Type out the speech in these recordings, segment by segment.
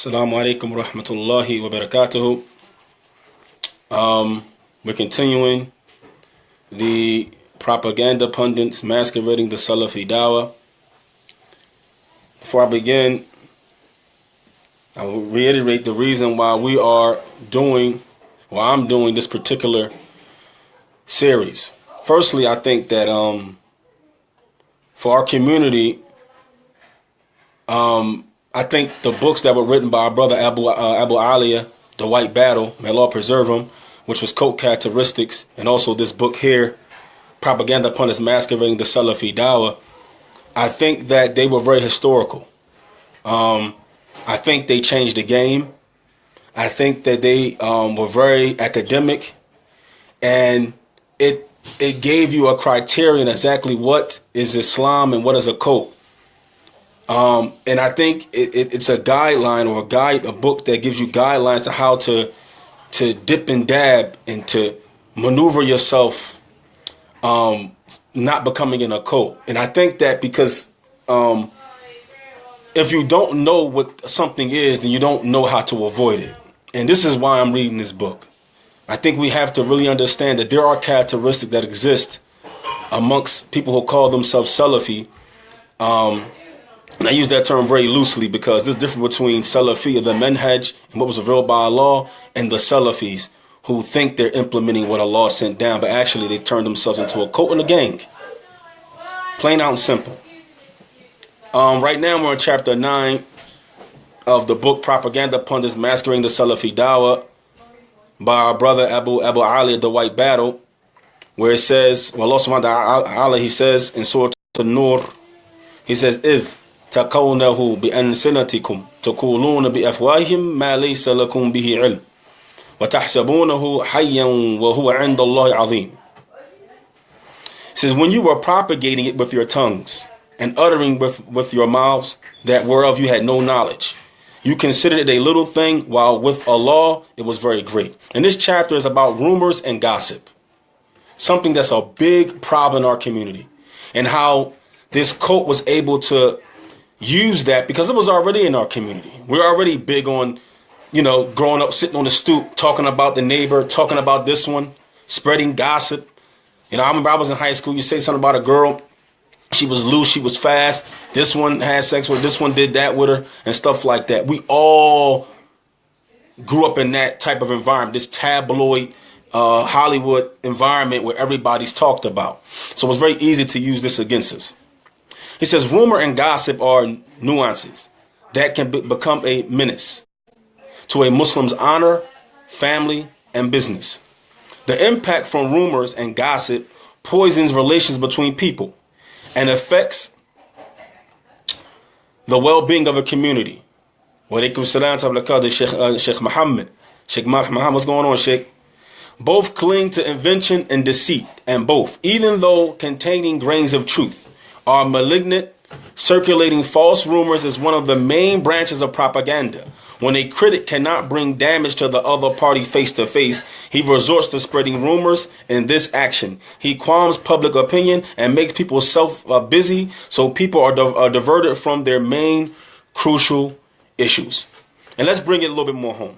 Assalamu alaikum wa rahmatullahi wa barakatuhu. We're continuing the propaganda pundits masquerading the Salafi dawah. Before I begin, I will reiterate the reason why I'm doing this particular series. Firstly, I think that for our community, I think the books that were written by our brother Abu Aliyah, The White Battle, may Allah preserve him, which was cult characteristics, and also this book here, Propaganda Pundits Masquerading the Salafi Dawah, I think that they were very historical. I think they changed the game. I think that they were very academic, and it gave you a criterion exactly what is Islam and what is a cult. And I think it's a guideline or a book that gives you guidelines to how to dip and dab and to maneuver yourself, not becoming in a cult. And I think that because if you don't know what something is, then you don't know how to avoid it. And this is why I'm reading this book. I think we have to really understand that there are characteristics that exist amongst people who call themselves Salafi. And I use that term very loosely because there's a difference between Salafi of the Manhaj and what was revealed by Allah and the Salafis who think they're implementing what Allah sent down, but actually they turned themselves into a cult and a gang. Plain out and simple. Right now we're in chapter 9 of the book Propaganda Pundits Masquerading the Salafi Dawah by our brother Abu Ali, The White Battle, where it says, well, Allah subhanahu wa ta'ala, he says in Surah An-Nur, he says, إِذْ تقونه بألسنتكم تقولون بأفواههم ما ليس لكم به علم وتحسبونه حيا وهو عند الله عظيم. It says, when you were propagating it with your tongues and uttering with your mouths that whereof you had no knowledge, you considered it a little thing, while with Allah it was very great. And this chapter is about rumors and gossip, something that's a big problem in our community, and how this cult was able to use that because it was already in our community. We're already big on, growing up, sitting on the stoop, talking about the neighbor, talking about this one, spreading gossip. I remember I was in high school. You say something about a girl, she was loose, she was fast. This one had sex with her, this one did that with her, and stuff like that. We all grew up in that type of environment, this tabloid Hollywood environment where everybody's talked about. So it was very easy to use this against us. He says, rumor and gossip are nuances that can become a menace to a Muslim's honor, family, and business. The impact from rumors and gossip poisons relations between people and affects the well-being of a community. Wa alaikum salam to Sheikh Muhammad. Sheikh Muhammad, what's going on, Sheikh? Both cling to invention and deceit, and both, even though containing grains of truth, are malignant. Circulating false rumors is one of the main branches of propaganda. When a critic cannot bring damage to the other party face to face, he resorts to spreading rumors. In this action, he calms public opinion and makes people busy, so people are diverted from their main crucial issues. And let's bring it a little bit more home.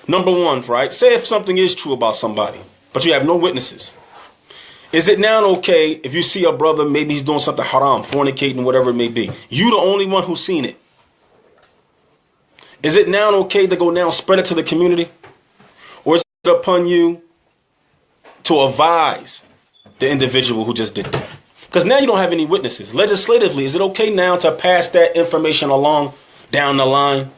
Number one, right? Say if something is true about somebody, but you have no witnesses. Is it now okay if you see a brother, maybe he's doing something haram, fornicating, whatever it may be? You the only one who's seen it. Is it now okay to go now spread it to the community? Or is it upon you to advise the individual who just did that? Because now you don't have any witnesses. Legislatively, is it okay now to pass that information along down the line?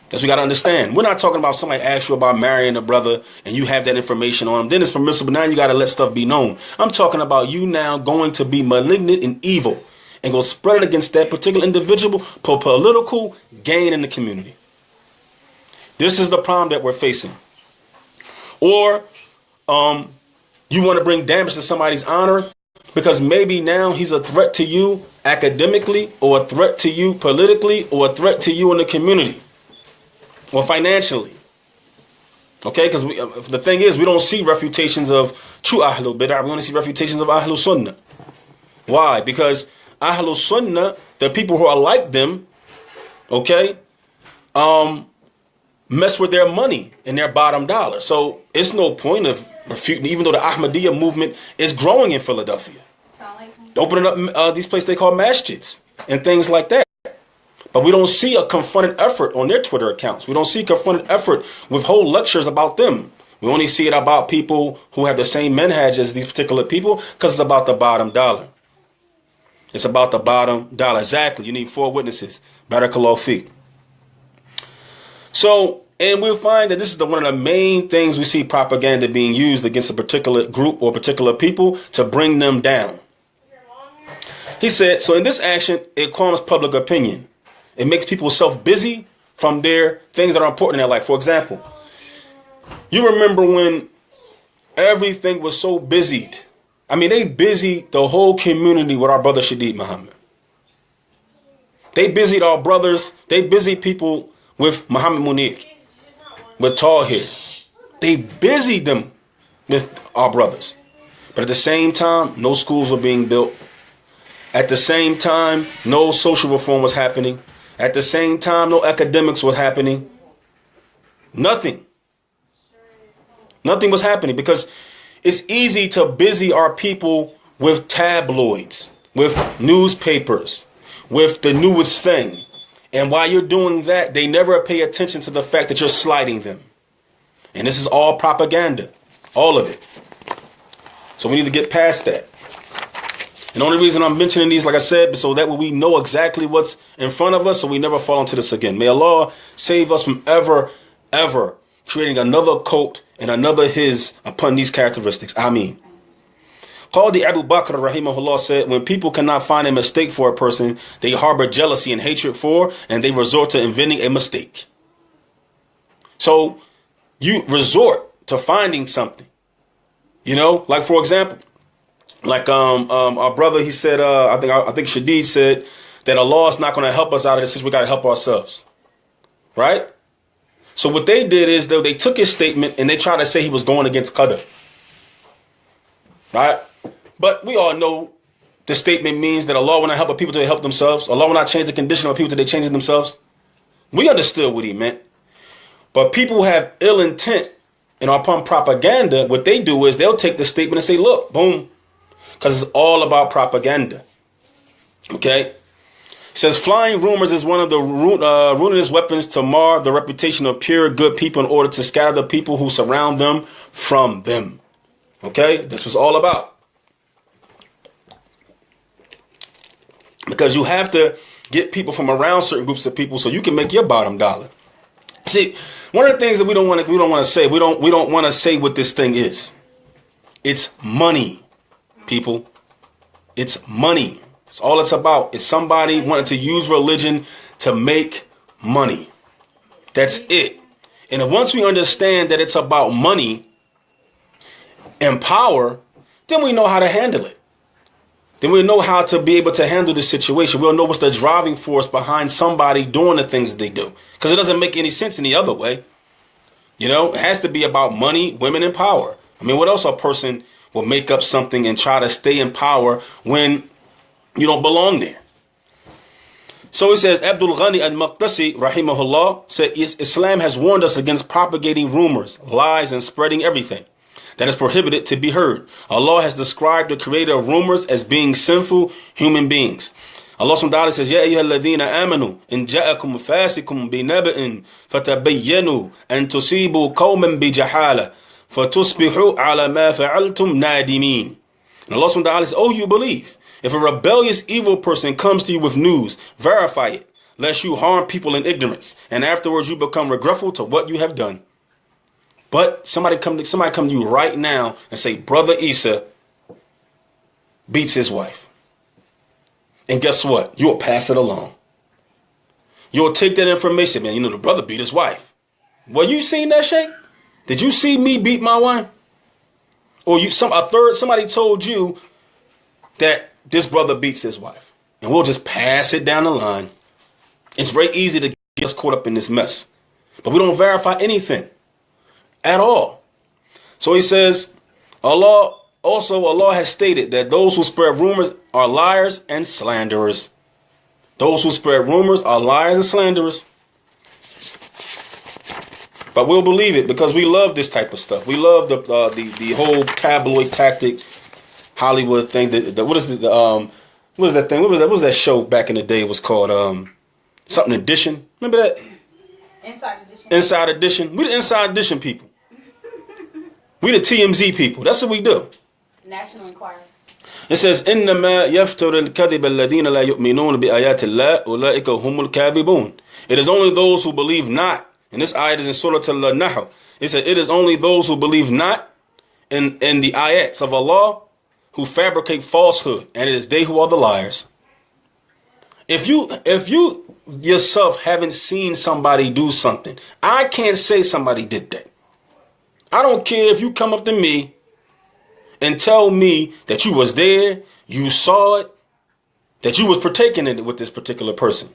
Because we got to understand, we're not talking about somebody asks you about marrying a brother and you have that information on him. Then it's permissible. Now you got to let stuff be known. I'm talking about you now going to be malignant and evil and go spread it against that particular individual for political gain in the community. This is the problem that we're facing. Or you want to bring damage to somebody's honor because maybe now he's a threat to you academically, or a threat to you politically, or a threat to you in the community. Or financially. Okay, because the thing is, we don't see refutations of true Ahlul Bid'ah. We only see refutations of Ahlul Sunnah. Why? Because Ahlul Sunnah, the people who are like them, okay, mess with their money and their bottom dollar. So it's no point of refuting, even though the Ahmadiyya movement is growing in Philadelphia. Opening up these places they call masjids and things like that. But we don't see a confronted effort on their Twitter accounts. We don't see confronted effort with whole lectures about them. We only see it about people who have the same manhaj as these particular people because it's about the bottom dollar. It's about the bottom dollar. Exactly. You need 4 witnesses. Barakallahu feek. So, and we'll find that this is one of the main things we see propaganda being used against a particular group or particular people to bring them down. He said, so in this action, it calms public opinion. It makes people self-busy from their things that are important in their life. For example, you remember when everything was so busied. I mean, they busied the whole community with our brother Shadeed Muhammad. They busied our brothers. They busied people with Muhammad Munir, with Tawhid. They busied them with our brothers. But at the same time, no schools were being built. At the same time, no social reform was happening. At the same time, no academics were happening. Nothing. Nothing was happening because it's easy to busy our people with tabloids, with newspapers, with the newest thing. And while you're doing that, they never pay attention to the fact that you're slighting them. And this is all propaganda, all of it. So we need to get past that. And the only reason I'm mentioning these, like I said, so that way we know exactly what's in front of us so we never fall into this again. May Allah save us from ever creating another cult and another his upon these characteristics. Ameen. Qadi Abu Bakr rahimahullah said, when people cannot find a mistake for a person, they harbor jealousy and hatred for, and they resort to inventing a mistake. So you resort to finding something, you know, like for example, like our brother, he said, I think Shadeed said that Allah is not going to help us out of this since we got to help ourselves. Right? So what they did is though they took his statement and they tried to say he was going against Qadr. Right? But we all know the statement means that Allah will not help people till they help themselves. Allah will not change the condition of people till they change it themselves. We understood what he meant. But people have ill intent and upon propaganda, what they do is they'll take the statement and say, look, boom. Because it's all about propaganda. Okay? It says, flying rumors is one of the ruinous weapons to mar the reputation of pure good people in order to scatter the people who surround them from them. Okay? This was all about. Because you have to get people from around certain groups of people so you can make your bottom dollar. See, one of the things that we don't want to say, we don't want to say what this thing is. It's money. People, it's money. It's all it's about. It's somebody wanting to use religion to make money. That's it. And once we understand that it's about money and power, then we know how to handle it. Then we know how to be able to handle the situation. We'll know what's the driving force behind somebody doing the things that they do. Because it doesn't make any sense any other way. You know, it has to be about money, women, and power. I mean, what else a person will make up something and try to stay in power when you don't belong there? So he says, Abdul Ghani al-Maqdisi, rahimahullah, said, Islam has warned us against propagating rumors, lies, and spreading everything that is prohibited to be heard. Allah has described the creator of rumors as being sinful human beings. Allah subhanahu wa ta'ala says, Ya ayyuhalladhina amanu, in ja'akum fasikum binaba'in, fatabayyanu, an tusibu qawman bijahala, fatusbihu ala ma fa'altum nadimin. And Allah subhanahu wa ta'ala says, oh, you believe. If a rebellious evil person comes to you with news, verify it, lest you harm people in ignorance, and afterwards you become regretful to what you have done. But somebody come to you right now and say, Brother Isa beats his wife. And guess what? You'll pass it along. You'll take that information, man. You know, the brother beat his wife. Well, you seen that, Sheikh? Did you see me beat my wife? Or somebody told you that this brother beats his wife. And we'll just pass it down the line. It's very easy to get us caught up in this mess. But we don't verify anything at all. So he says, Allah has stated that those who spread rumors are liars and slanderers. Those who spread rumors are liars and slanderers. But we'll believe it because we love this type of stuff. We love the whole tabloid tactic, Hollywood thing. What is that thing? What was that show back in the day? It was called something Edition. Remember that? Inside Edition. Inside Edition. We the Inside Edition people. We the TMZ people. That's what we do. National Enquirer. It says, إِنَّمَا يَفْتَرِ الْكَذِبَ الَّذِينَ لَا يُؤْمِنُونَ بِآيَاتِ اللَّهِ أُولَٰئِكَ هُمُ الْكَاذِبُونَ. It is only those who believe not. And this ayat is in Surah Al-Nahl. It says, it is only those who believe not in the ayats of Allah who fabricate falsehood. And it is they who are the liars. If you yourself haven't seen somebody do something, I can't say somebody did that. I don't care if you come up to me and tell me that you was there, you saw it, that you was partaking in it with this particular person.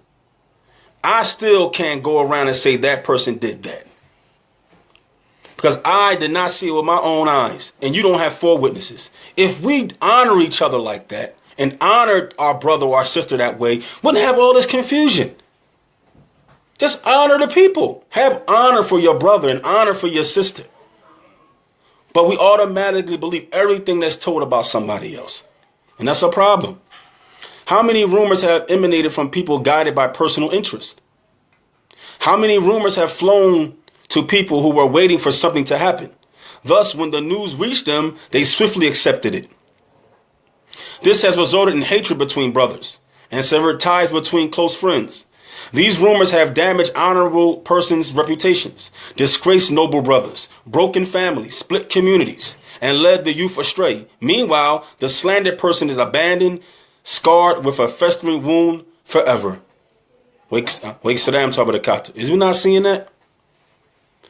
I still can't go around and say that person did that. Because I did not see it with my own eyes, and you don't have 4 witnesses. If we honor each other like that, and honor our brother or our sister that way, wouldn't have all this confusion. Just honor the people. Have honor for your brother and honor for your sister. But we automatically believe everything that's told about somebody else. And that's a problem. How many rumors have emanated from people guided by personal interest? How many rumors have flown to people who were waiting for something to happen? Thus, when the news reached them, they swiftly accepted it. This has resulted in hatred between brothers and severed ties between close friends. These rumors have damaged honorable persons' reputations, disgraced noble brothers, broken families, split communities, and led the youth astray. Meanwhile, the slandered person is abandoned, scarred with a festering wound forever. Wake Saddam Tabarakata. Is we not seeing that?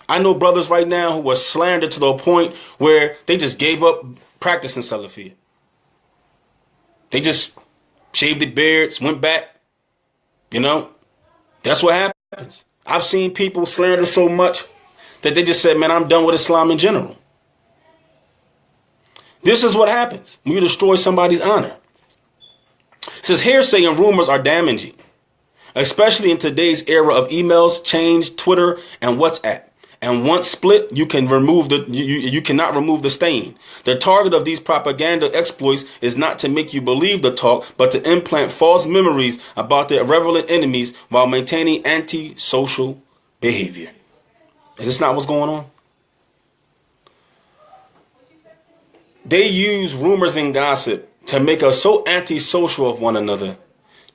I know brothers right now who are slandered to the point where they just gave up practicing Salafiyah. They just shaved their beards, went back. You know, that's what happens. I've seen people slander so much that they just said, man, I'm done with Islam in general. This is what happens when you destroy somebody's honor. It says hearsay and rumors are damaging, especially in today's era of emails, change, Twitter, and WhatsApp. And once split, you cannot remove the stain. The target of these propaganda exploits is not to make you believe the talk, but to implant false memories about their irreverent enemies while maintaining anti-social behavior. Is this not what's going on? They use rumors and gossip to make us so antisocial of one another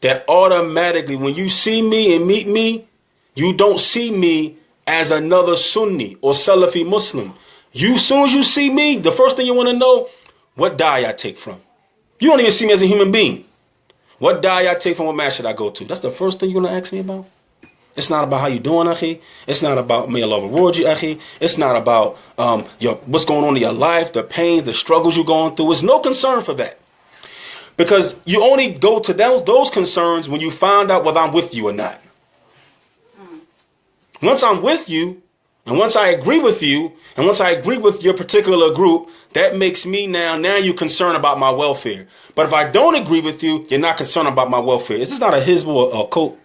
that automatically when you see me and meet me, you don't see me as another Sunni or Salafi Muslim. As soon as you see me, the first thing you want to know, what dye I take from. You don't even see me as a human being. What dye I take from, what mass should I go to? That's the first thing you're going to ask me about. It's not about how you doing, Akhi. It's not about may Allah reward you, Akhi. It's not about what's going on in your life, the pains, the struggles you're going through. There's no concern for that. Because you only go to those concerns when you find out whether I'm with you or not. Once I'm with you, and once I agree with you, and once I agree with your particular group, that makes me now you're concerned about my welfare. But if I don't agree with you, you're not concerned about my welfare. Is this not a hizb or a cult?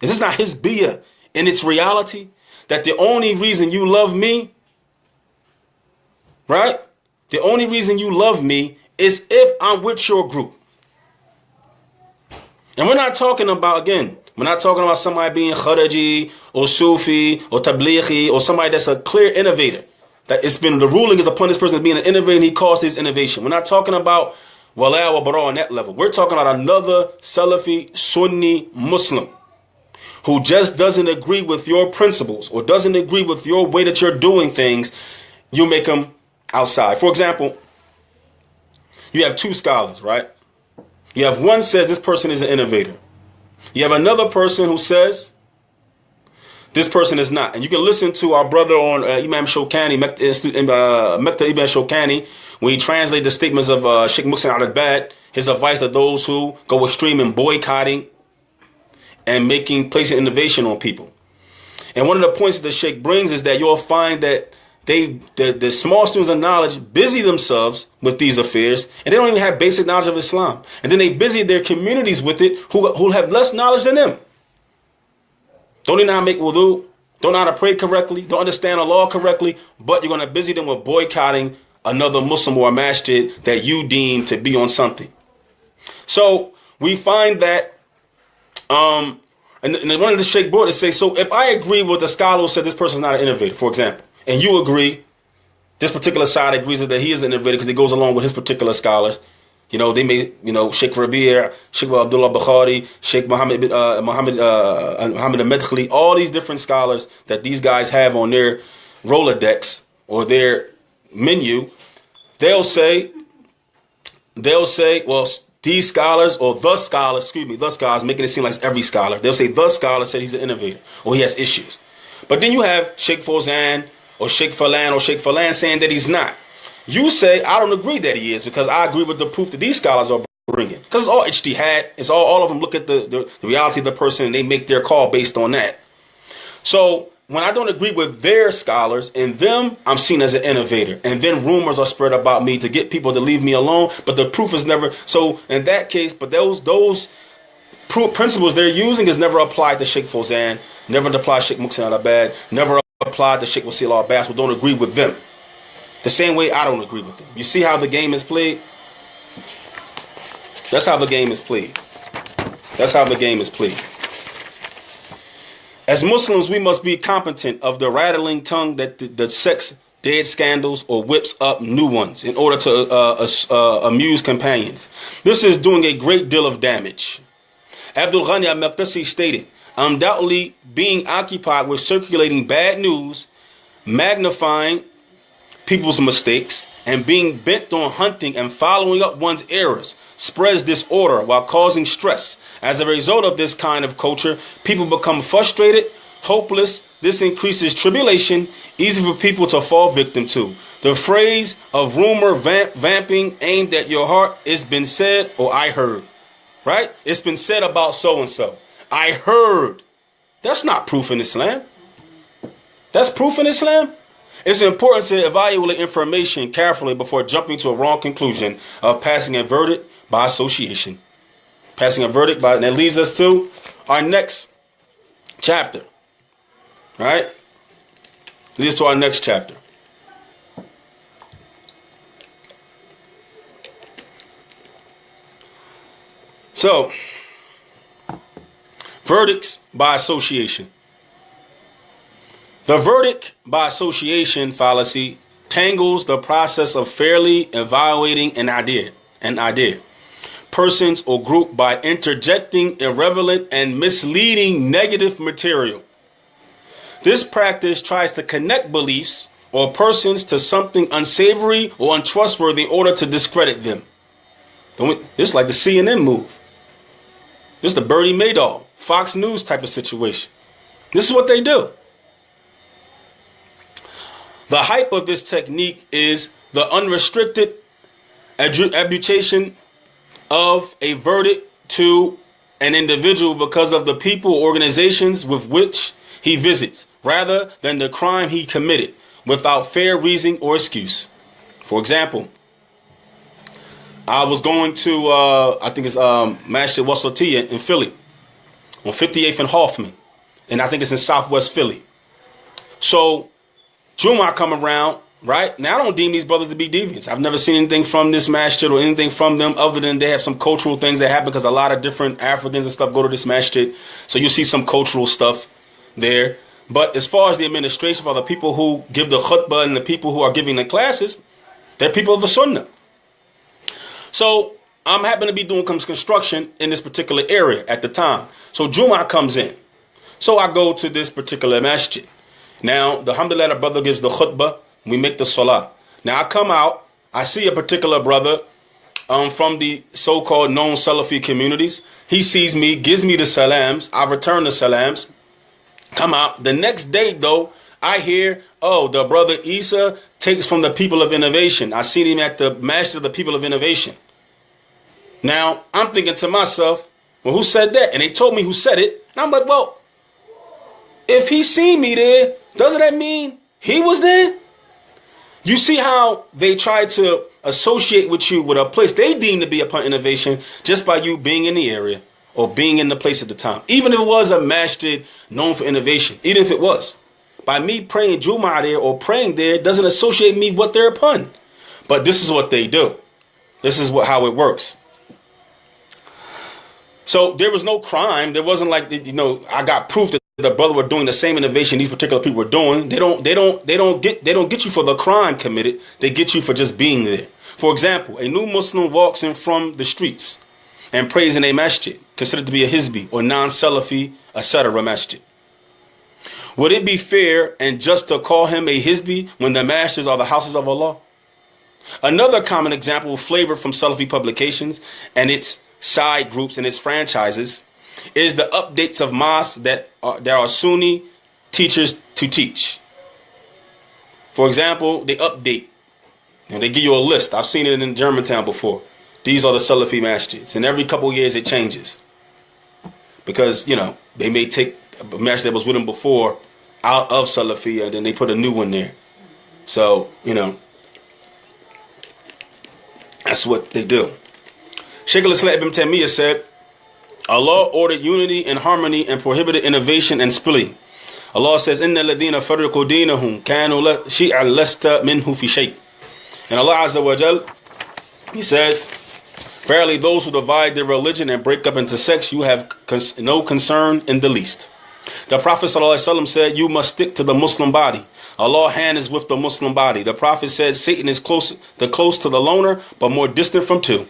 Is this not hizbiyah in its reality? That the only reason you love me, right? The only reason you love me is if I'm with your group. And we're not talking about, again, we're not talking about somebody being Kharaji or Sufi or Tablighi or somebody that's a clear innovator. That it's been the ruling is upon this person as being an innovator and he caused his innovation. We're not talking about Wala wa Bara on that level. We're talking about another Salafi Sunni Muslim who just doesn't agree with your principles or doesn't agree with your way that you're doing things. You make them outside. For example, you have 2 scholars, right? You have one says this person is an innovator. You have another person who says this person is not. And you can listen to our brother on Imam Shawkani, Mekta Ibn Shawkani, when he translated the statements of Sheikh Muhsin al-Abbad, his advice to those who go extreme in boycotting and placing innovation on people. And one of the points that the Sheikh brings is that you'll find that the small students of knowledge busy themselves with these affairs, and they don't even have basic knowledge of Islam. And then they busy their communities with it who have less knowledge than them. Don't even know how to make wudu, don't know how to pray correctly, don't understand the law correctly, but you're going to busy them with boycotting another Muslim or a masjid that you deem to be on something. So we find that, and one of the Sheikh brought it say, so if I agree with the scholar who said this person is not an innovator, for example, and you agree, this particular side agrees that he is an innovator because he goes along with his particular scholars. You know, they may, Sheikh Rabi', Sheikh Abdullah Bukhari, Sheikh Muhammad al-Madkhali, all these different scholars that these guys have on their Rolodex or their menu, they'll say, well, these scholars or the scholars, making it seem like it's every scholar. They'll say the scholar said he's an innovator or he has issues. But then you have Sheikh Fawzan or Sheikh Falan saying that he's not. You say, I don't agree that he is because I agree with the proof that these scholars are bringing. Because it's all ijtihad. It's all of them look at the reality of the person and they make their call based on that. So when I don't agree with their scholars and them, I'm seen as an innovator. And then rumors are spread about me to get people to leave me alone. But the proof is never. So in that case, but those principles they're using is never applied to Sheikh Fawzan, never applied to Sheikh Muqsin al-Abad, never applied to Sheikh Wasil al-Abbas, who don't agree with them. The same way I don't agree with them. You see how the game is played? That's how the game is played. That's how the game is played. As Muslims, we must be competent of the rattling tongue that sets dead scandals or whips up new ones in order to amuse companions. This is doing a great deal of damage. Abdul Ghani al-Maqdisi stated, undoubtedly being occupied with circulating bad news, magnifying people's mistakes, and being bent on hunting and following up one's errors spreads disorder while causing stress. As a result of this kind of culture, people become frustrated, hopeless. This increases tribulation, easy for people to fall victim to. The phrase of rumor vamping aimed at your heart, it's been said or I heard. Right? It's been said about so-and-so. I heard. That's not proof in Islam. That's proof in Islam. It's important to evaluate information carefully before jumping to a wrong conclusion of passing a verdict by association. And that leads us to our next chapter. All right? Leads to our next chapter. So, verdicts by association. The verdict by association fallacy tangles the process of fairly evaluating an idea, persons or group by interjecting irrelevant and misleading negative material. This practice tries to connect beliefs or persons to something unsavory or untrustworthy in order to discredit them. This is like the CNN move. This is the Bernie Madoff, Fox News type of situation. This is what they do. The hype of this technique is the unrestricted attribution of a verdict to an individual because of the people or organizations with which he visits, rather than the crime he committed, without fair reason or excuse. For example, I was going to, I think it's Masjid Wasatiyah in Philly, on 58th and Hoffman, and I think it's in Southwest Philly. So Jumu'ah come around, right? Now, I don't deem these brothers to be deviants. I've never seen anything from this masjid or anything from them other than they have some cultural things that happen because a lot of different Africans and stuff go to this masjid. So you see some cultural stuff there. But as far as the administration for the people who give the khutbah and the people who are giving the classes, they're people of the sunnah. So I'm happen to be doing construction in this particular area at the time. So Jumu'ah comes in. So I go to this particular masjid. Now, the alhamdulillah, the brother gives the khutbah. We make the salah. Now, I come out. I see a particular brother from the so-called known Salafi communities. He sees me, gives me the salams. I return the salams. Come out. The next day, though, I hear, oh, the brother Isa takes from the people of innovation. I seen him at the Master of the People of Innovation. Now, I'm thinking to myself, well, who said that? And they told me who said it. And I'm like, well, if he seen me there, doesn't that mean he was there? You see how they try to associate with you with a place they deem to be upon innovation just by you being in the area or being in the place at the time. Even if it was a masjid known for innovation, even if it was. by me praying Jum'ah there or praying there doesn't associate me what they're upon. But this is what they do. This is how it works. So there was no crime. There wasn't like, I got proof that the brother were doing the same innovation these particular people were doing. They don't get you for the crime committed. They get you for just being there. For example, a new Muslim walks in from the streets and prays in a masjid, considered to be a Hizbi or non-Salafi, etc. masjid. Would it be fair and just to call him a Hizbi when the masjids are the houses of Allah? Another common example flavored from Salafi publications and its side groups and its franchises is the updates of mosques that are Sunni teachers to teach. For example, they update and they give you a list. I've seen it in Germantown before. These are the Salafi masjids, and every couple of years it changes because they may take a masjid that was with them before out of Salafi and then they put a new one there. So that's what they do. Shaykh al-Islam Ibn Taymiyyah said, Allah ordered unity and harmony and prohibited innovation and splitting. Allah says, Inna ladina farriqu dinahum kanu shi'an lasta minhu fi shay. And Allah Azza wa Jal, He says, verily those who divide their religion and break up into sects, you have no concern in the least. The Prophet ﷺ said, you must stick to the Muslim body. Allah's hand is with the Muslim body. The Prophet said, Satan is close to the loner, but more distant from two.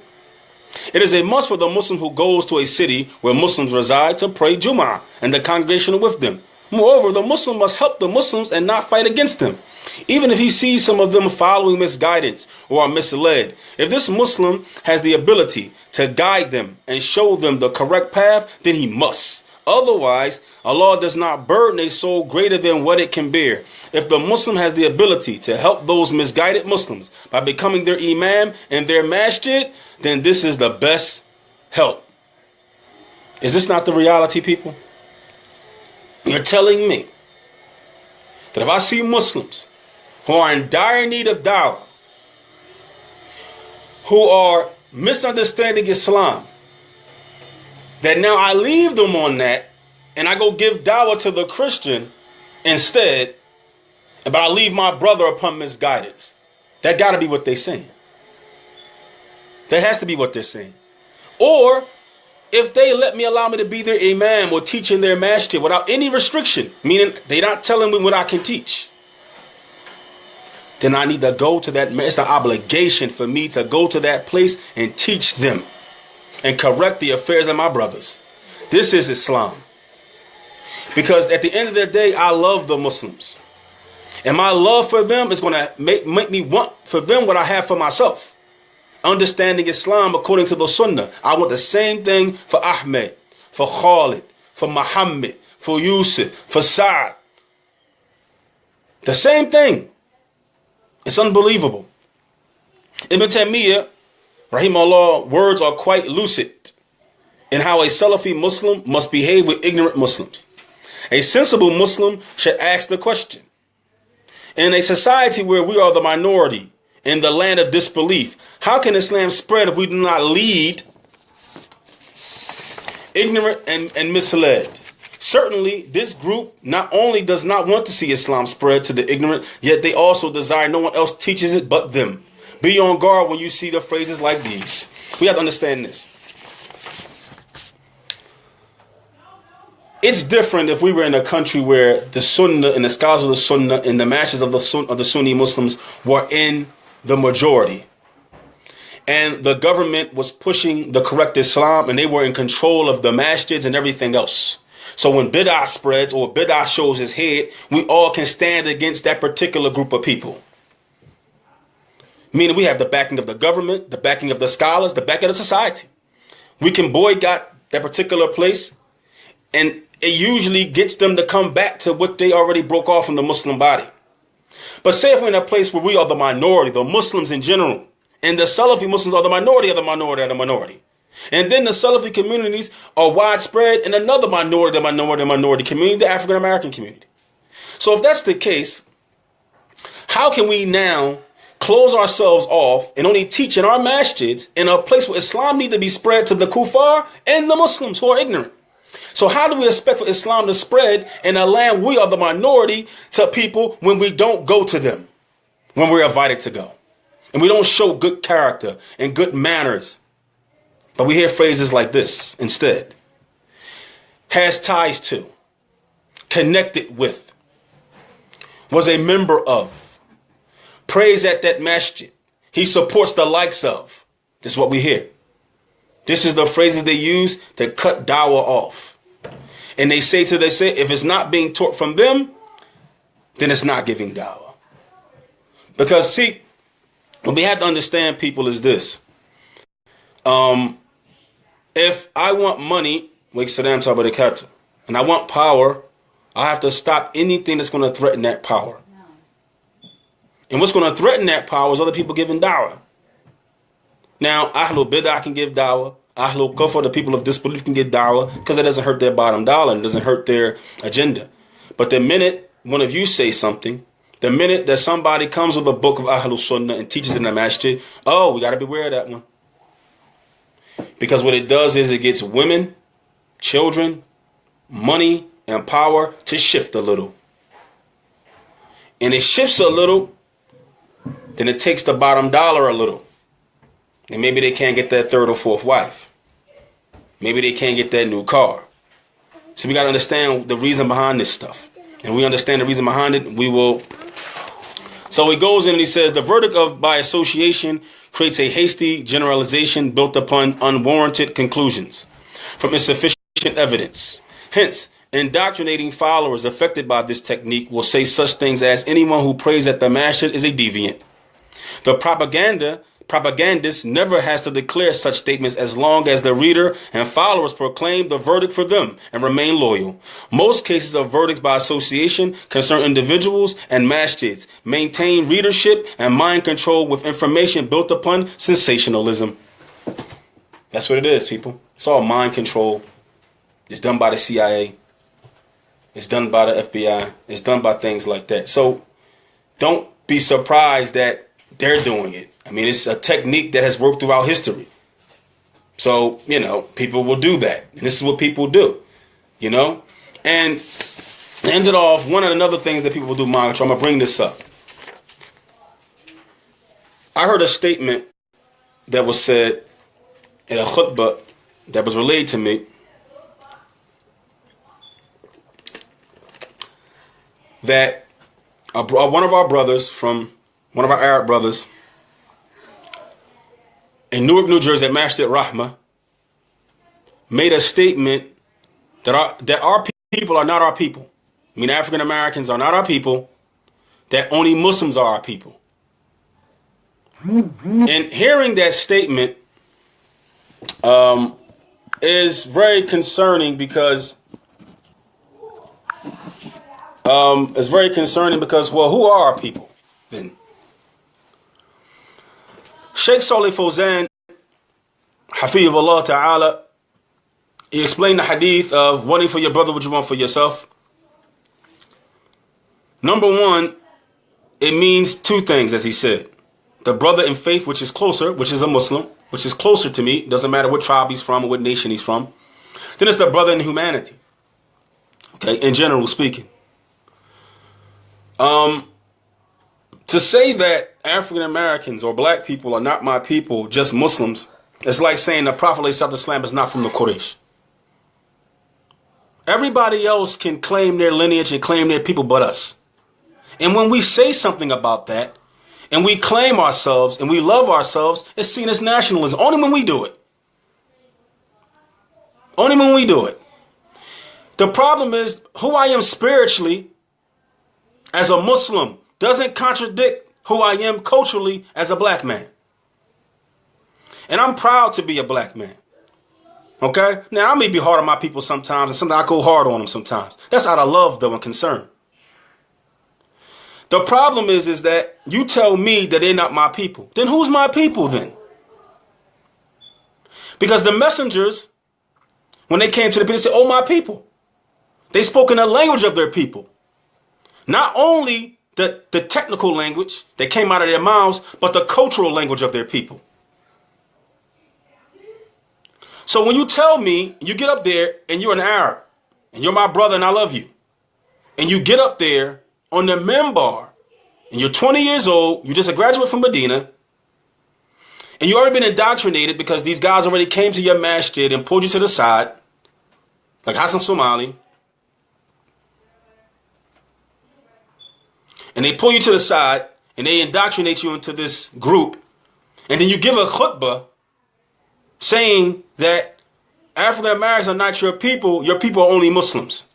It is a must for the Muslim who goes to a city where Muslims reside to pray Jum'ah and the congregation with them. Moreover, the Muslim must help the Muslims and not fight against them, even if he sees some of them following misguidance or are misled. If this Muslim has the ability to guide them and show them the correct path, then he must. Otherwise, Allah does not burden a soul greater than what it can bear. If the Muslim has the ability to help those misguided Muslims by becoming their imam and their masjid, then this is the best help. Is this not the reality, people? You're telling me that if I see Muslims who are in dire need of dawah, who are misunderstanding Islam, that now I leave them on that and I go give dawah to the Christian instead, but I leave my brother upon misguidance. That got to be what they're saying. That has to be what they're saying. Or if they allow me to be their imam or teach in their masjid without any restriction, meaning they're not telling me what I can teach, then I need to go to that. It's an obligation for me to go to that place and teach them and correct the affairs of my brothers. This is Islam. Because at the end of the day, I love the Muslims. And my love for them is going to make me want for them what I have for myself. Understanding Islam according to the Sunnah. I want the same thing for Ahmed, for Khalid, for Muhammad, for Yusuf, for Sa'ad. The same thing. It's unbelievable. Ibn Taymiyyah, rahimahullah, words are quite lucid in how a Salafi Muslim must behave with ignorant Muslims. A sensible Muslim should ask the question, in a society where we are the minority in the land of disbelief, how can Islam spread if we do not lead ignorant and misled? Certainly, this group not only does not want to see Islam spread to the ignorant, yet they also desire no one else teaches it but them. Be on guard when you see the phrases like these. We have to understand this. It's different if we were in a country where the Sunnah and the scholars of the Sunnah and the masters of the Sunni Muslims were in the majority. And the government was pushing the correct Islam and they were in control of the masjids and everything else. So when bid'ah spreads or bid'ah shows its head, we all can stand against that particular group of people. Meaning we have the backing of the government, the backing of the scholars, the backing of the society. We can boycott that particular place, and it usually gets them to come back to what they already broke off from the Muslim body. But say if we're in a place where we are the minority, the Muslims in general, and the Salafi Muslims are the minority of the minority of the minority. And then the Salafi communities are widespread in another minority community, the African American community. So if that's the case, how can we now close ourselves off and only teach in our masjids in a place where Islam needs to be spread to the kuffar and the Muslims who are ignorant? So how do we expect for Islam to spread in a land we are the minority to people when we don't go to them, when we're invited to go? And we don't show good character and good manners. But we hear phrases like this instead. Has ties to, connected with, was a member of, prays at that masjid, he supports the likes of. This is what we hear. This is the phrases they use to cut dawah off. And they say if it's not being taught from them, then it's not giving dawah. Because see, what we have to understand, people, is this. If I want money, and I want power, I have to stop anything that's going to threaten that power. And what's going to threaten that power is other people giving dawah. Now, Ahlul Bid'ah can give dawah. Ahlul Kufr, the people of disbelief, can give dawah because it doesn't hurt their bottom dollar and doesn't hurt their agenda. But the minute one of you say something, the minute that somebody comes with a book of Ahlul Sunnah and teaches in the masjid, we got to beware of that one. Because what it does is it gets women, children, money, and power to shift a little. And it shifts a little, then it takes the bottom dollar a little. And maybe they can't get that third or fourth wife. Maybe they can't get that new car. So we got to understand the reason behind this stuff. And we understand the reason behind it, we will. So he goes in and he says, the verdict of by association creates a hasty generalization built upon unwarranted conclusions from insufficient evidence. Hence, indoctrinating followers affected by this technique will say such things as anyone who prays at the masjid is a deviant. The propagandist never has to declare such statements as long as the reader and followers proclaim the verdict for them and remain loyal. Most cases of verdicts by association concern individuals and masjids, maintain readership and mind control with information built upon sensationalism. That's what it is, people. It's all mind control. It's done by the CIA. It's done by the FBI. It's done by things like that. So don't be surprised that they're doing it. I mean, it's a technique that has worked throughout history. So, people will do that. And this is what people do, And ended off, one of the other things that people will do, mind control, I'm going to bring this up. I heard a statement that was said in a khutbah that was relayed to me that one of our brothers one of our Arab brothers in Newark, New Jersey, at Masjid Rahma, made a statement that our people are not our people. I mean, African Americans are not our people, that only Muslims are our people. And hearing that statement is very concerning because who are our people then? Sheikh Salih Fawzan, Hafizahullah Ta'ala, he explained the hadith of wanting for your brother what you want for yourself. Number one, it means two things, as he said. The brother in faith, which is closer, which is a Muslim, which is closer to me, doesn't matter what tribe he's from or what nation he's from. Then it's the brother in humanity, okay, in general speaking. To say that African Americans or black people are not my people, just Muslims, it's like saying the Prophet ﷺ is not from the Quraysh. Everybody else can claim their lineage and claim their people but us. And when we say something about that, and we claim ourselves and we love ourselves, it's seen as nationalism. Only when we do it. Only when we do it. The problem is who I am spiritually as a Muslim doesn't contradict who I am culturally as a black man. And I'm proud to be a black man. Okay? Now, I may be hard on my people sometimes, and sometimes I go hard on them sometimes. That's out of love, though, and concern. The problem is that you tell me that they're not my people. Then who's my people then? Because the messengers, when they came to the people, they said, oh, my people. They spoke in the language of their people. Not only the technical language that came out of their mouths, but the cultural language of their people. So when you tell me, you get up there and you're an Arab, and you're my brother and I love you, and you get up there on the minbar, and you're 20 years old, you're just a graduate from Medina, and you already been indoctrinated because these guys already came to your masjid and pulled you to the side, like Hassan Somali, and they pull you to the side and they indoctrinate you into this group, and then you give a khutbah saying that African Americans are not your people are only Muslims.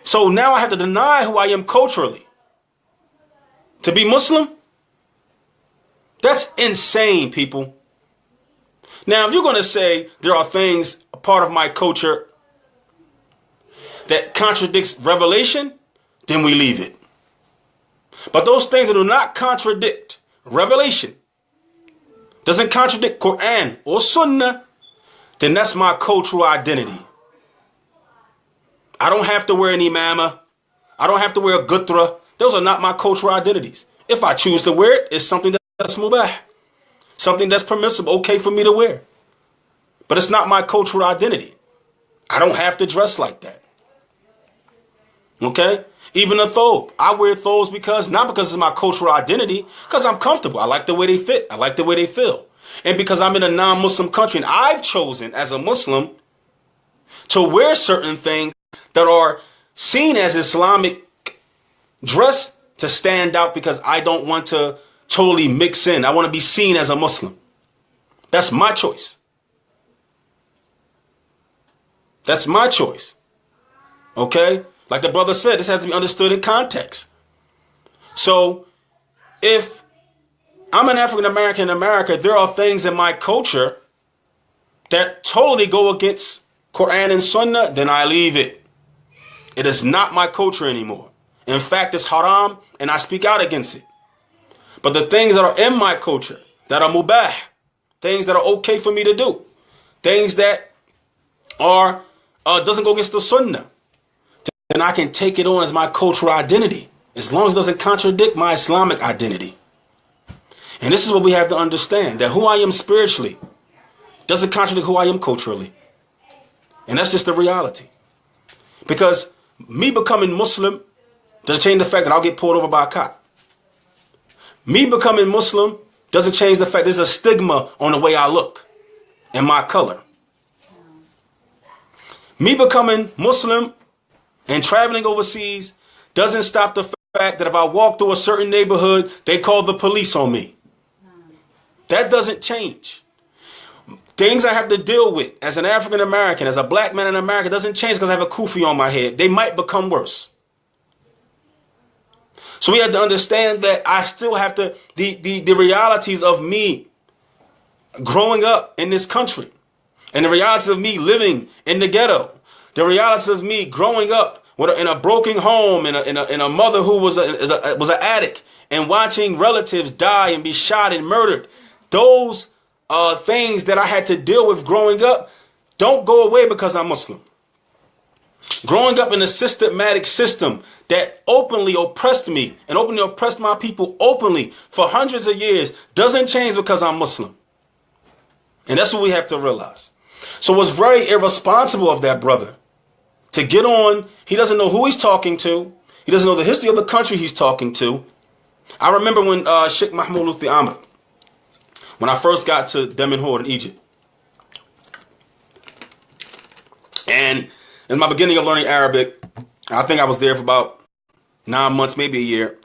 So now I have to deny who I am culturally to be Muslim? That's insane, people. Now, if you're going to say there are things, a part of my culture that contradicts revelation, then we leave it. But those things that do not contradict revelation, doesn't contradict Quran or Sunnah, then that's my cultural identity. I don't have to wear an imama. I don't have to wear a gutra. Those are not my cultural identities. If I choose to wear it, it's something that's mubah, something that's permissible, okay for me to wear. But it's not my cultural identity. I don't have to dress like that. Okay? Even a thobe. I wear thobes not because it's my cultural identity, because I'm comfortable. I like the way they fit. I like the way they feel. And because I'm in a non-Muslim country and I've chosen as a Muslim to wear certain things that are seen as Islamic dress to stand out because I don't want to totally mix in. I want to be seen as a Muslim. That's my choice. That's my choice. Okay? Like the brother said, this has to be understood in context. So if I'm an African American in America, there are things in my culture that totally go against Quran and Sunnah, then I leave it. It is not my culture anymore. In fact, it's haram and I speak out against it. But the things that are in my culture, that are mubah, things that are okay for me to do, things that are doesn't go against the Sunnah, then I can take it on as my cultural identity, as long as it doesn't contradict my Islamic identity. And this is what we have to understand, that who I am spiritually doesn't contradict who I am culturally. And that's just the reality. Because me becoming Muslim doesn't change the fact that I'll get pulled over by a cop. Me becoming Muslim doesn't change the fact there's a stigma on the way I look and my color. Me becoming Muslim and traveling overseas doesn't stop the fact that if I walk through a certain neighborhood, they call the police on me. That doesn't change. Things I have to deal with as an African American, as a black man in America, doesn't change because I have a kufi on my head. They might become worse. So we have to understand that I still have to, the realities of me growing up in this country, and the realities of me living in the ghetto, the realities of me growing up in a broken home, in a mother who was an addict, and watching relatives die and be shot and murdered. Those things that I had to deal with growing up don't go away because I'm Muslim. Growing up in a systematic system that openly oppressed me and openly oppressed my people openly for hundreds of years doesn't change because I'm Muslim. And that's what we have to realize. So it was very irresponsible of that brother to get on. He doesn't know who he's talking to. He doesn't know the history of the country he's talking to. I remember when Sheikh Mahmoud Luthi Ahmed, when I first got to Demenhor in Egypt. And in my beginning of learning Arabic, I think I was there for about 9 months, maybe a year.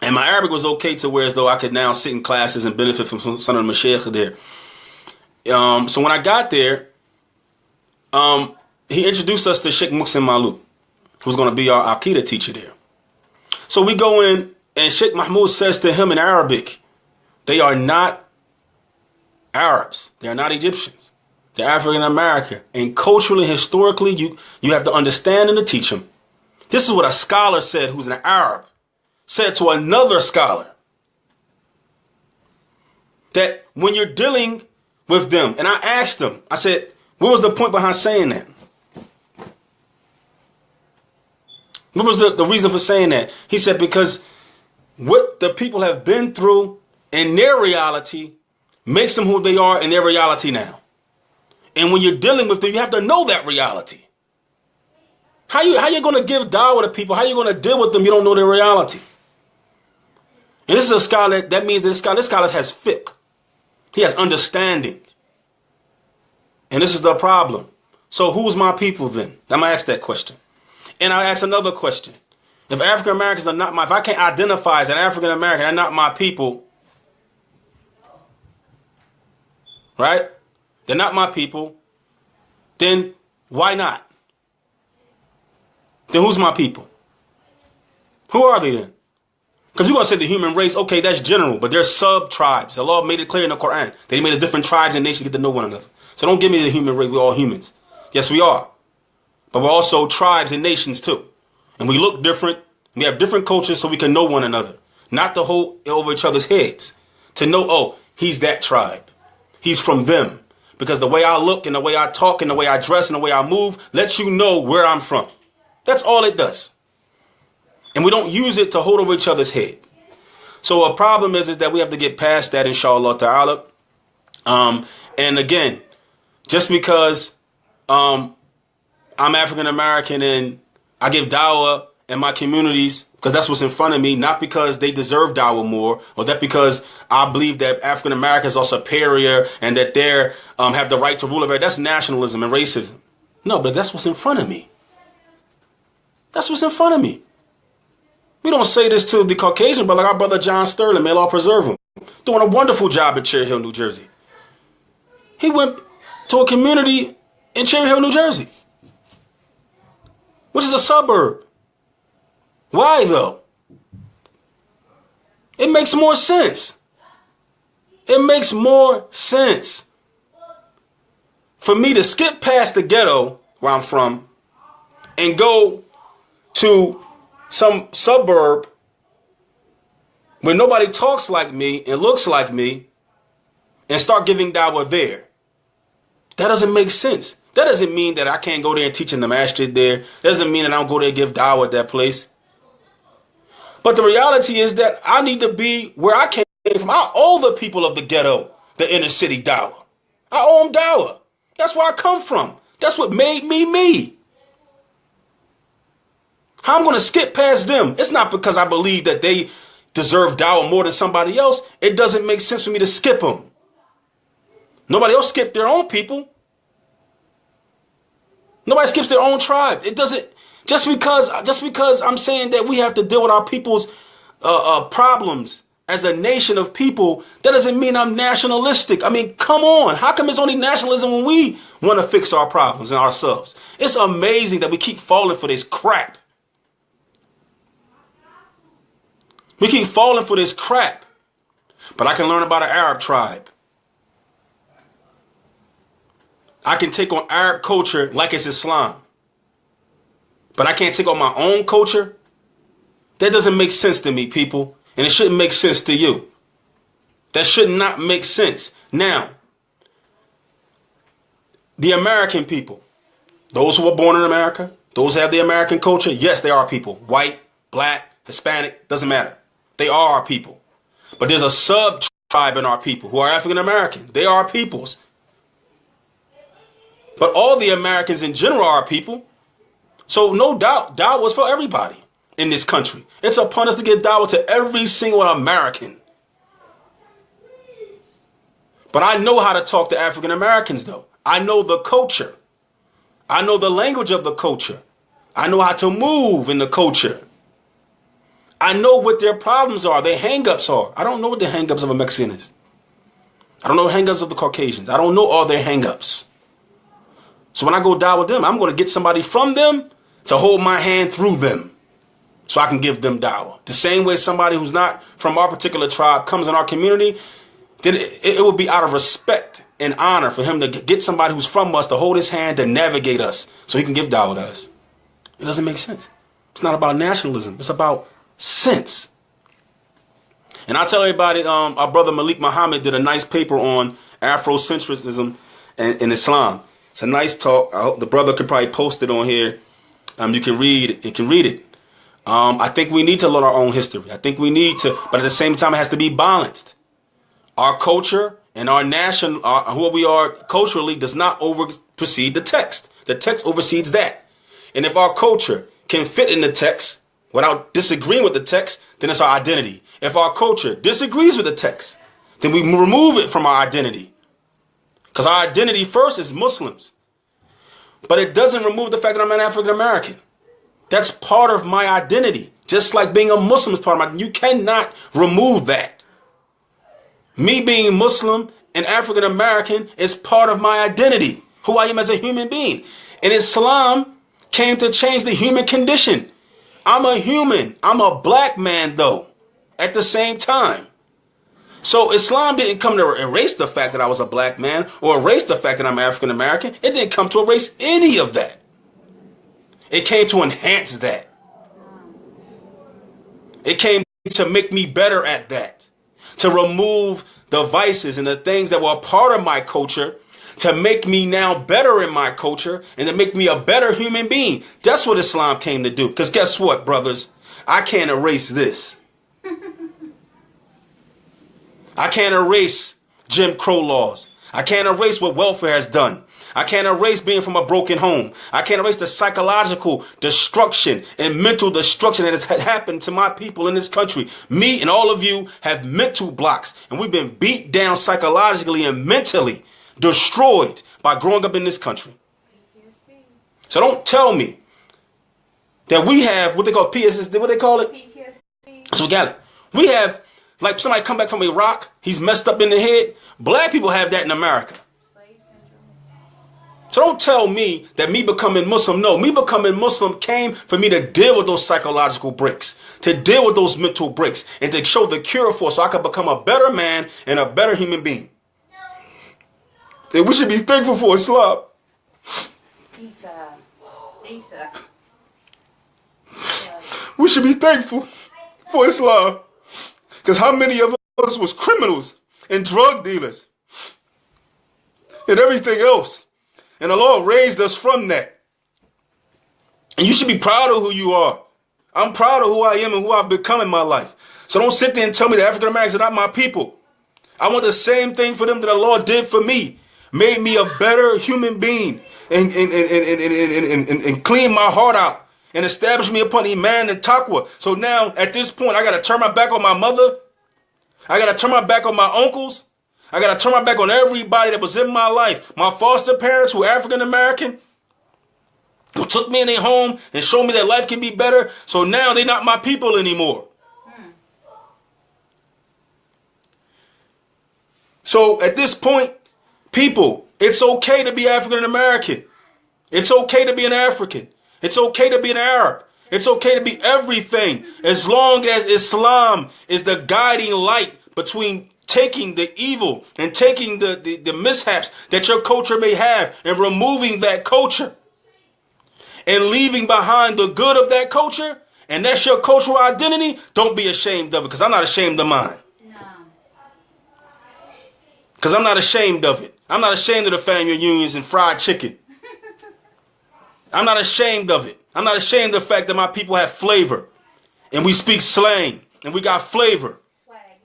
And my Arabic was okay to where as though I could now sit in classes and benefit from some of the mashaykh there. So when I got there, he introduced us to Sheikh Muhsin Maluk, who's going to be our Aqidah teacher there. So we go in and Sheikh Mahmoud says to him in Arabic, they are not Arabs. They are not Egyptians. They're African American. And culturally, historically, you have to understand and to teach them. This is what a scholar said who's an Arab said to another scholar. That when you're dealing with them, and I asked him, I said, what was the point behind saying that? What was the reason for saying that? He said, because what the people have been through in their reality makes them who they are in their reality now. And when you're dealing with them, you have to know that reality. How you going to give dawah to people? How you going to deal with them? You don't know their reality. And this is a scholar, that means that this scholar has fiqh. He has understanding. And this is the problem. So who's my people then? I'm going to ask that question. And I ask another question. If African Americans are not if I can't identify as an African American, they're not my people, right? They're not my people, then why not? Then who's my people? Who are they then? Because you're going to say the human race, okay, that's general, but they're sub-tribes. The law made it clear in the Quran. They made us different tribes and nations get to know one another. So don't give me the human race. We're all humans. Yes, we are. But we're also tribes and nations too. And we look different. We have different cultures so we can know one another. Not to hold over each other's heads. To know, oh, he's that tribe. He's from them. Because the way I look and the way I talk and the way I dress and the way I move lets you know where I'm from. That's all it does. And we don't use it to hold over each other's head. So a problem is that we have to get past that, inshallah ta'ala. And again, just because I'm African American and I give dawah in my communities, because that's what's in front of me, not because they deserve dawah more, or that because I believe that African Americans are superior and that they have the right to rule over it. That's nationalism and racism. No, but that's what's in front of me. That's what's in front of me. We don't say this to the Caucasian, but like our brother John Sterling, may Allah preserve him, doing a wonderful job at Cherry Hill, New Jersey. He went to a community in Cherry Hill, New Jersey, which is a suburb. Why though? It makes more sense. It makes more sense for me to skip past the ghetto where I'm from and go to some suburb where nobody talks like me and looks like me and start giving dawah there. That doesn't make sense. That doesn't mean that I can't go there and teach in the masjid there. That doesn't mean that I don't go there and give dawah at that place. But the reality is that I need to be where I came from. I owe the people of the ghetto, the inner city dawah. I owe them dawah. That's where I come from. That's what made me me. How I'm going to skip past them? It's not because I believe that they deserve dawah more than somebody else. It doesn't make sense for me to skip them. Nobody else skipped their own people. Nobody skips their own tribe. It doesn't. Just because I'm saying that we have to deal with our people's problems as a nation of people, that doesn't mean I'm nationalistic. I mean, come on. How come it's only nationalism when we want to fix our problems and ourselves? It's amazing that we keep falling for this crap. We keep falling for this crap. But I can learn about an Arab tribe. I can take on Arab culture like it's Islam. But I can't take on my own culture? That doesn't make sense to me, people. And it shouldn't make sense to you. That should not make sense. Now, the American people, those who were born in America, those who have the American culture, yes, they are people. White, black, Hispanic, doesn't matter. They are our people. But there's a sub-tribe in our people who are African American. They are our peoples. But all the Americans in general are our people. So no doubt, dawah is for everybody in this country. It's upon us to give dawah to every single American. But I know how to talk to African Americans, though. I know the culture. I know the language of the culture. I know how to move in the culture. I know what their problems are, their hang-ups are. I don't know what the hang-ups of a Mexican is. I don't know the hang-ups of the Caucasians. I don't know all their hang-ups. So when I go dawah with them, I'm going to get somebody from them to hold my hand through them so I can give them dawah. The same way somebody who's not from our particular tribe comes in our community, then it would be out of respect and honor for him to get somebody who's from us to hold his hand to navigate us so he can give dawah to us. It doesn't make sense. It's not about nationalism. It's about sense. And I tell everybody, our brother Malik Muhammad did a nice paper on Afrocentrism and Islam. It's a nice talk. I hope the brother could probably post it on here. You can read it. I think we need to learn our own history. I think we need to, but at the same time, it has to be balanced. Our culture And our national, who we are culturally, does not oversee the text. The text oversees that. And if our culture can fit in the text without disagreeing with the text, then it's our identity. If our culture disagrees with the text, then we remove it from our identity. Because our identity first is Muslims. But it doesn't remove the fact that I'm an African American. That's part of my identity. Just like being a Muslim is part of my, you cannot remove that. Me being Muslim and African American is part of my identity, who I am as a human being. And Islam came to change the human condition. I'm a human. I'm a black man, though, at the same time. So Islam didn't come to erase the fact that I was a black man or erase the fact that I'm African American. It didn't come to erase any of that. It came to enhance that. It came to make me better at that. To remove the vices and the things that were a part of my culture, to make me now better in my culture and to make me a better human being. That's what Islam came to do. Because guess what, brothers? I can't erase this. I can't erase Jim Crow laws. I can't erase what welfare has done. I can't erase being from a broken home. I can't erase the psychological destruction and mental destruction that has happened to my people in this country. Me and all of you have mental blocks, and we've been beat down psychologically and mentally destroyed by growing up in this country. So don't tell me that we have what they call PTSD. What they call it? PTSD. So we got it. We have, like, somebody come back from Iraq, he's messed up in the head. Black people have that in America. So don't tell me that me becoming Muslim. No, me becoming Muslim came for me to deal with those psychological breaks, to deal with those mental breaks, and to show the cure for so I could become a better man and a better human being. And we should be thankful for Islam. Isa. We should be thankful for Islam. Because how many of us was criminals and drug dealers and everything else? And the Lord raised us from that. And you should be proud of who you are. I'm proud of who I am and who I've become in my life. So don't sit there and tell me that African Americans are not my people. I want the same thing for them that the Lord did for me. Made me a better human being and clean my heart out and establish me upon Iman and Taqwa. So now at this point, I got to turn my back on my mother. I got to turn my back on my uncles. I got to turn my back on everybody that was in my life. My foster parents who are African American, who took me in their home and showed me that life can be better. So now they're not my people anymore. So at this point, people, it's okay to be African American. It's okay to be an African. It's okay to be an Arab. It's okay to be everything as long as Islam is the guiding light between taking the evil and taking the mishaps that your culture may have and removing that culture and leaving behind the good of that culture, and that's your cultural identity. Don't be ashamed of it, because I'm not ashamed of mine. Because I'm not ashamed of it. I'm not ashamed of the family reunions and fried chicken. I'm not ashamed of it. I'm not ashamed of the fact that my people have flavor and we speak slang and we got flavor.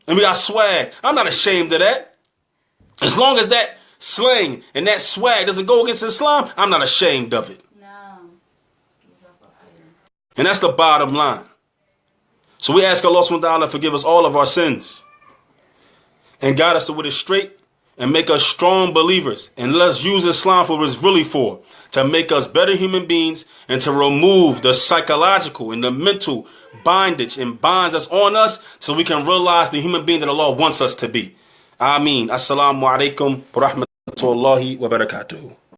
And we got swag. I'm not ashamed of that. As long as that slang and that swag doesn't go against Islam, I'm not ashamed of it. No. And that's the bottom line. So we ask Allah subhanahu wa ta'ala to forgive us all of our sins and guide us to what is straight and make us strong believers. And let us use Islam for what it's really for, to make us better human beings and to remove the psychological and the mental bondage and bonds that's on us so we can realize the human being that Allah wants us to be. Ameen. Assalamu alaikum wa rahmatullahi wa barakatuh.